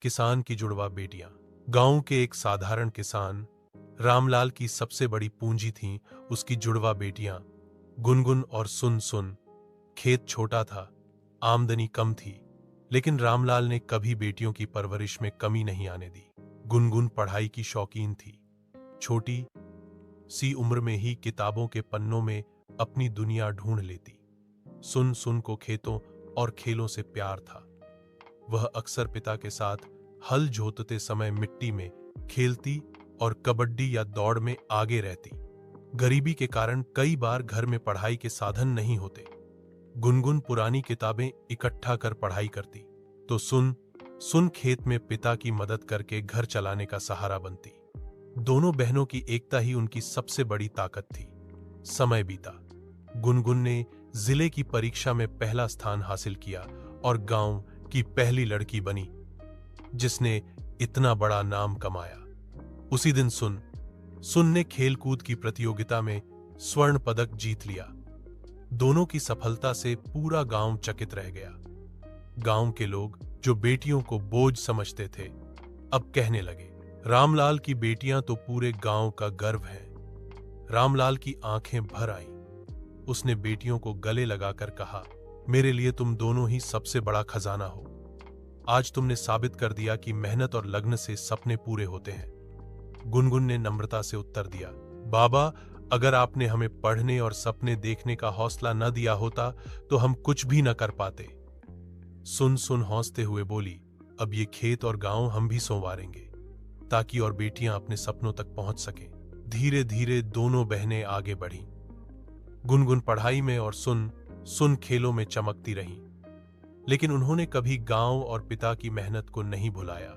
किसान की जुड़वा बेटियां। गांव के एक साधारण किसान रामलाल की सबसे बड़ी पूंजी थी उसकी जुड़वा बेटियां गुनगुन और सुन सुन। खेत छोटा था, आमदनी कम थी, लेकिन रामलाल ने कभी बेटियों की परवरिश में कमी नहीं आने दी। गुनगुन पढ़ाई की शौकीन थी। छोटी सी उम्र में ही किताबों के पन्नों में अपनी दुनिया ढूंढ लेती। सुन सुन को खेतों और खेलों से प्यार था। वह अक्सर पिता के साथ हल जोतते समय मिट्टी में खेलती और कबड्डी या दौड़ में आगे रहती। गरीबी के कारण कई बार घर में पढ़ाई के साधन नहीं होते। गुनगुन पुरानी किताबें इकट्ठा कर पढ़ाई करती, तो सुन सुन खेत में पिता की मदद करके घर चलाने का सहारा बनती। दोनों बहनों की एकता ही उनकी सबसे बड़ी ताकत थी। समय बीता। गुनगुन ने जिले की परीक्षा में पहला स्थान हासिल किया और गांव की पहली लड़की बनी जिसने इतना बड़ा नाम कमाया। उसी दिन सुन ने खेलकूद की प्रतियोगिता में स्वर्ण पदक जीत लिया। दोनों की सफलता से पूरा गांव चकित रह गया। गांव के लोग जो बेटियों को बोझ समझते थे, अब कहने लगे, रामलाल की बेटियां तो पूरे गांव का गर्व हैं। रामलाल की आंखें भर आईं। उसने बेटियों को गले लगाकर कहा, मेरे लिए तुम दोनों ही सबसे बड़ा खजाना हो। आज तुमने साबित कर दिया कि मेहनत और लगन से सपने पूरे होते हैं। गुनगुन ने नम्रता से उत्तर दिया, बाबा, अगर आपने हमें पढ़ने और सपने देखने का हौसला न दिया होता तो हम कुछ भी न कर पाते। सुन हौंसते हुए बोली, अब ये खेत और गांव हम भी संवारेंगे ताकि और बेटियां अपने सपनों तक पहुंच सकें। धीरे धीरे दोनों बहनें आगे बढ़ीं। गुनगुन पढ़ाई में और सुन खेलों में चमकती रहीं, लेकिन उन्होंने कभी गांव और पिता की मेहनत को नहीं भुलाया।